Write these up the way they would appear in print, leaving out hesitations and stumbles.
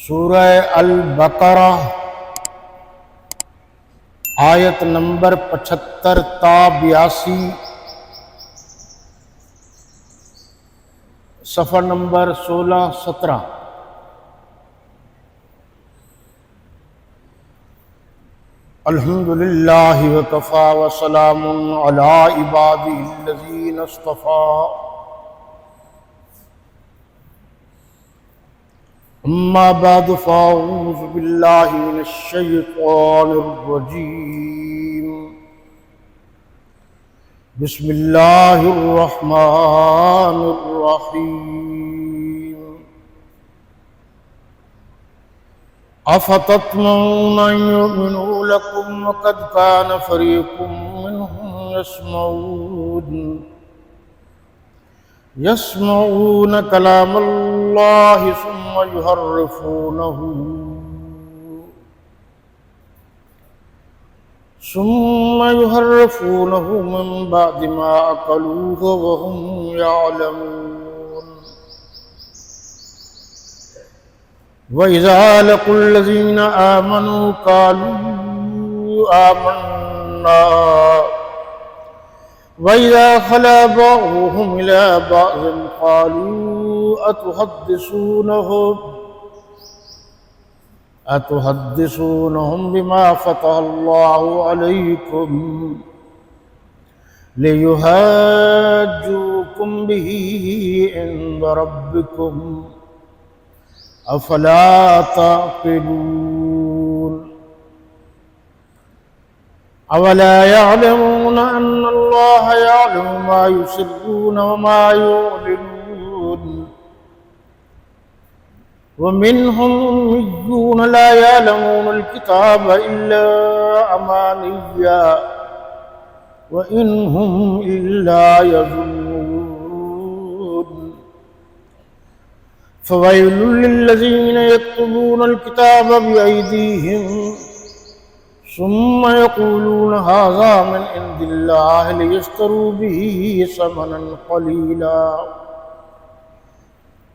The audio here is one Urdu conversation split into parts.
سورہ البقرہ آیت نمبر 75 تا 82، صفحہ نمبر 16-17۔ الحمدللہ وکفی وسلام علی عبادہ الذین اصطفی، اما بعد فاعوذ باللہ من الشیطان الرجیم، بسم اللہ الرحمن الرحیم۔ افتطمعون ان یؤمنوا لکم وقد کان فریق منہم يسمعون كلام الله ثم يحرفونه من بعد ما عقلوه وهم يعلمون، وإذا لقوا الذين آمنوا قالوا آمنا، وَإِذَا خَلَا بَعْضُهُمْ إِلَى بَعْضٍ قَالُوا أَتُحَدِّثُونَهُمْ بِمَا فَتَحَ اللَّهُ عَلَيْكُمْ لِيُحَاجُّوكُمْ بِهِ عِندَ رَبِّكُمْ أَفَلَا تَعْقِلُونَ، أَوَلَا يَعْلَمُونَ أَنَّ اللَّهَ يَعْلَمُ مَا يُسِرُّونَ وَمَا يُعْلِنُونَ، وَمِنْهُمْ أُمِّيُّونَ لَا يَعْلَمُونَ الْكِتَابَ إِلَّا أَمَانِيَّ وَإِنْ هُمْ إِلَّا يَظُنُّونَ، فَوَيْلٌ لِّلَّذِينَ يَكْتُبُونَ الْكِتَابَ بِأَيْدِيهِمْ ثم يقولون هذا من عند الله ليشتروا به ثمنا قليلا،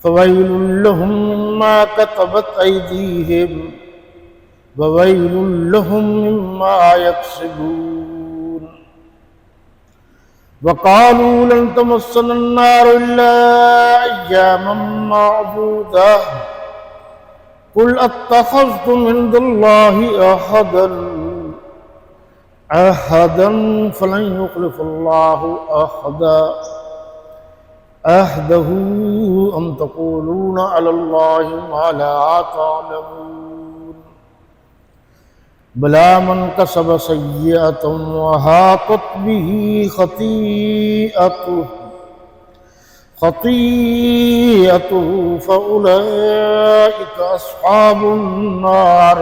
فويل لهم مما كتبت أيديهم وويل لهم مما يكسبون، وقالوا لن تمسنا النار إلا أياما معدودة، قل اتخذتم عند الله عهدا فلن يخلف الله عهده أم تقولون على الله ما لا تعلمون، بلى من كسب سيئة وأحاطت به خطيئته فأولئك أصحاب النار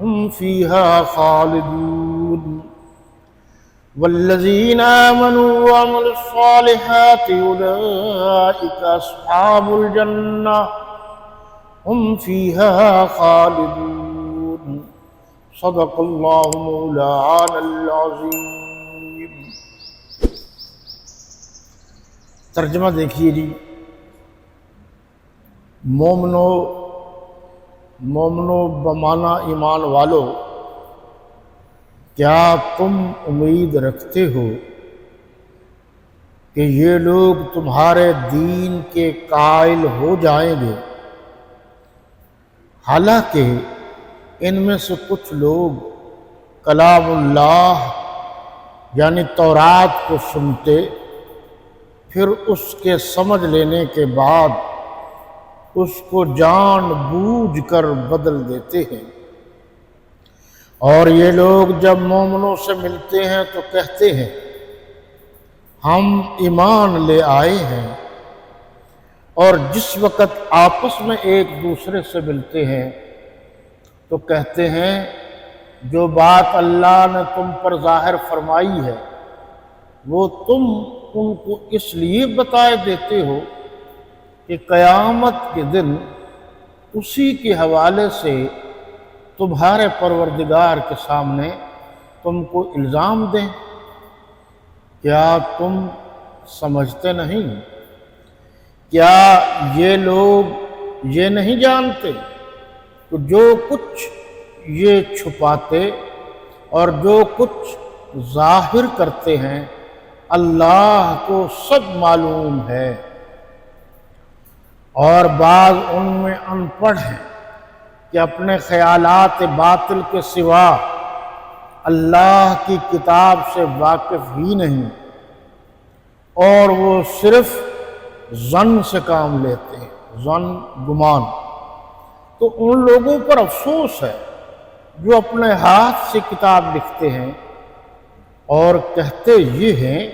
هم فيها خالدون، والذين آمنوا وعملوا الصالحات أولئك أصحاب الجنة هم فيها خالدون، صدق الله مولانا العظيم۔ ترجمہ دیکھیے جی، مومنو بمانا ایمان والو، کیا تم امید رکھتے ہو کہ یہ لوگ تمہارے دین کے قائل ہو جائیں گے؟ حالانکہ ان میں سے کچھ لوگ کلام اللہ یعنی تورات کو سنتے، پھر اس کے سمجھ لینے کے بعد اس کو جان بوجھ کر بدل دیتے ہیں، اور یہ لوگ جب مومنوں سے ملتے ہیں تو کہتے ہیں ہم ایمان لے آئے ہیں، اور جس وقت آپس میں ایک دوسرے سے ملتے ہیں تو کہتے ہیں جو بات اللہ نے تم پر ظاہر فرمائی ہے وہ تم ان کو اس لیے بتائے دیتے ہو کہ قیامت کے دن اسی کے حوالے سے تمہارے پروردگار کے سامنے تم کو الزام دیں۔ کیا تم سمجھتے نہیں؟ کیا یہ لوگ یہ نہیں جانتے تو جو کچھ یہ چھپاتے اور جو کچھ ظاہر کرتے ہیں اللہ کو سب معلوم ہے، اور بعض ان میں ان پڑھ ہیں کہ اپنے خیالات باطل کے سوا اللہ کی کتاب سے واقف ہی نہیں، اور وہ صرف ظن سے کام لیتے ہیں، ظن، گمان۔ تو ان لوگوں پر افسوس ہے جو اپنے ہاتھ سے کتاب لکھتے ہیں اور کہتے یہ ہیں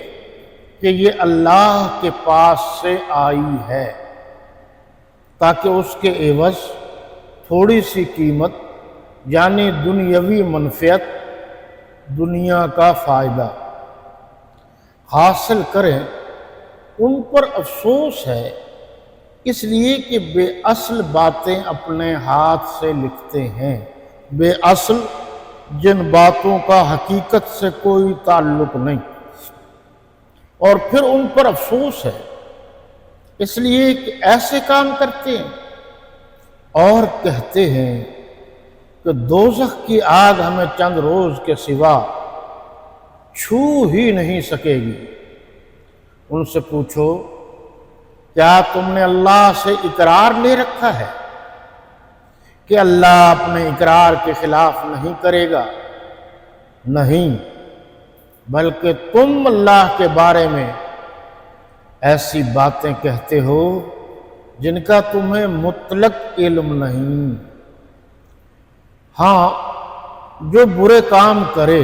کہ یہ اللہ کے پاس سے آئی ہے، تاکہ اس کے عوض تھوڑی سی قیمت یعنی دنیاوی منفعت، دنیا کا فائدہ حاصل کریں۔ ان پر افسوس ہے اس لیے کہ بے اصل باتیں اپنے ہاتھ سے لکھتے ہیں، بے اصل جن باتوں کا حقیقت سے کوئی تعلق نہیں، اور پھر ان پر افسوس ہے اس لیے کہ ایسے کام کرتے ہیں اور کہتے ہیں کہ دوزخ کی آگ ہمیں چند روز کے سوا چھو ہی نہیں سکے گی۔ ان سے پوچھو کیا تم نے اللہ سے اقرار لے رکھا ہے کہ اللہ اپنے اقرار کے خلاف نہیں کرے گا؟ نہیں، بلکہ تم اللہ کے بارے میں ایسی باتیں کہتے ہو جن کا تمہیں مطلق علم نہیں۔ ہاں، جو برے کام کرے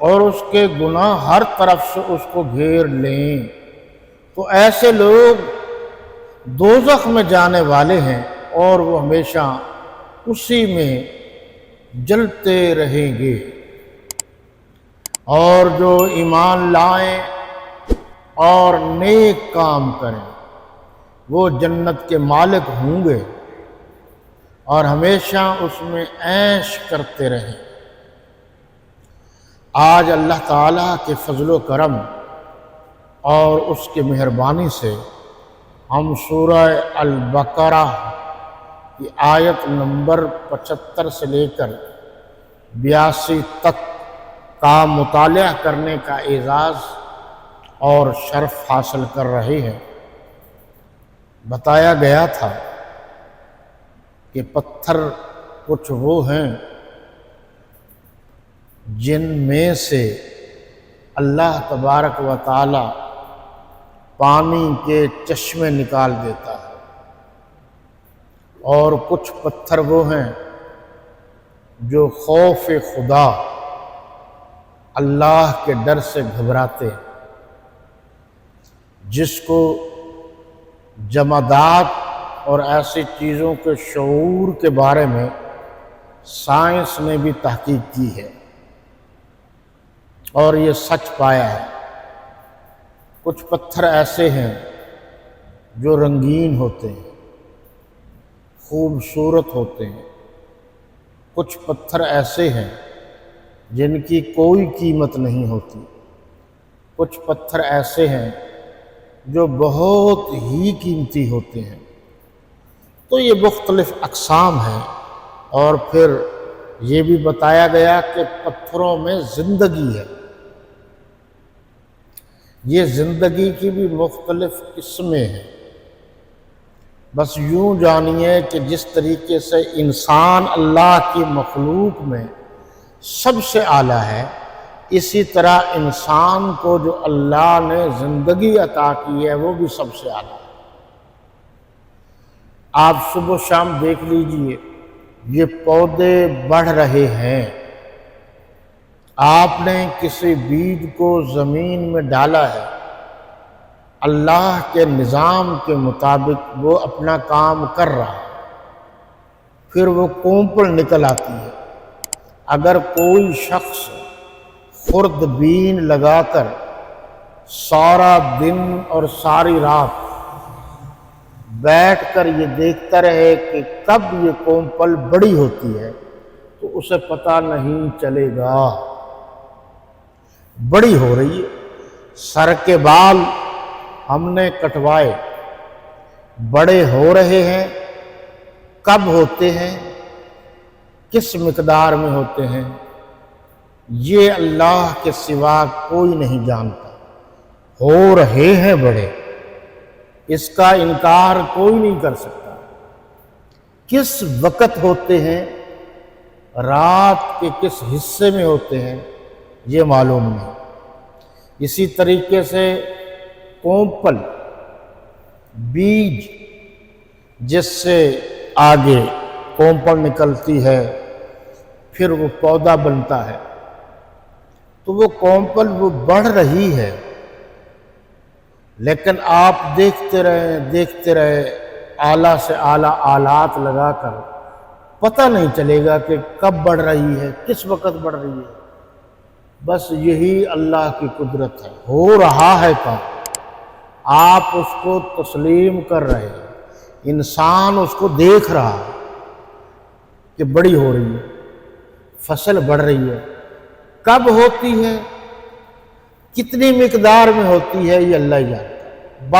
اور اس کے گناہ ہر طرف سے اس کو گھیر لیں تو ایسے لوگ دوزخ میں جانے والے ہیں اور وہ ہمیشہ اسی میں جلتے رہیں گے۔ اور جو ایمان لائیں اور نیک کام کریں وہ جنت کے مالک ہوں گے اور ہمیشہ اس میں عیش کرتے رہیں۔ آج اللہ تعالیٰ کے فضل و کرم اور اس کی مہربانی سے ہم سورہ البقرہ کی آیت نمبر 75 سے لے کر 82 تک کا مطالعہ کرنے کا اعزاز اور شرف حاصل کر رہے ہیں۔ بتایا گیا تھا کہ پتھر کچھ وہ ہیں جن میں سے اللہ تبارک و تعالی پانی کے چشمے نکال دیتا ہے، اور کچھ پتھر وہ ہیں جو خوف خدا، اللہ کے ڈر سے گھبراتے ہیں، جس کو جمادات اور ایسی چیزوں کے شعور کے بارے میں سائنس نے بھی تحقیق کی ہے اور یہ سچ پایا ہے۔ کچھ پتھر ایسے ہیں جو رنگین ہوتے ہیں، خوبصورت ہوتے ہیں، کچھ پتھر ایسے ہیں جن کی کوئی قیمت نہیں ہوتی، کچھ پتھر ایسے ہیں جو بہت ہی قیمتی ہوتے ہیں۔ تو یہ مختلف اقسام ہیں، اور پھر یہ بھی بتایا گیا کہ پتھروں میں زندگی ہے۔ یہ زندگی کی بھی مختلف قسمیں ہیں۔ بس یوں جانیے کہ جس طریقے سے انسان اللہ کی مخلوق میں سب سے اعلیٰ ہے، اسی طرح انسان کو جو اللہ نے زندگی عطا کی ہے وہ بھی سب سے اعلیٰ ہے۔ آپ صبح و شام دیکھ لیجئے، یہ پودے بڑھ رہے ہیں، آپ نے کسی بیج کو زمین میں ڈالا ہے، اللہ کے نظام کے مطابق وہ اپنا کام کر رہا ہے، پھر وہ کونپل نکل آتی ہے۔ اگر کوئی شخص خوردبین لگا کر سارا دن اور ساری رات بیٹھ کر یہ دیکھتا رہے کہ کب یہ کونپل بڑی ہوتی ہے تو اسے پتہ نہیں چلے گا۔ بڑی ہو رہی ہے، سر کے بال ہم نے کٹوائے، بڑے ہو رہے ہیں، کب ہوتے ہیں کس مقدار میں ہوتے ہیں، یہ اللہ کے سوا کوئی نہیں جانتا۔ ہو رہے ہیں بڑے، اس کا انکار کوئی نہیں کر سکتا۔ کس وقت ہوتے ہیں، رات کے کس حصے میں ہوتے ہیں، یہ معلوم نہیں۔ اسی طریقے سے کونپل، بیج جس سے آگے کونپل نکلتی ہے پھر وہ پودا بنتا ہے، تو وہ کونپل وہ بڑھ رہی ہے، لیکن آپ دیکھتے رہے اعلیٰ سے اعلیٰ آلات لگا کر، پتہ نہیں چلے گا کہ کب بڑھ رہی ہے، کس وقت بڑھ رہی ہے۔ بس یہی اللہ کی قدرت ہے، ہو رہا ہے کام، آپ اس کو تسلیم کر رہے ہیں، انسان اس کو دیکھ رہا ہے کہ بڑی ہو رہی ہے، فصل بڑھ رہی ہے۔ کب ہوتی ہے، کتنی مقدار میں ہوتی ہے، یہ اللہ ہی جانتا ہے۔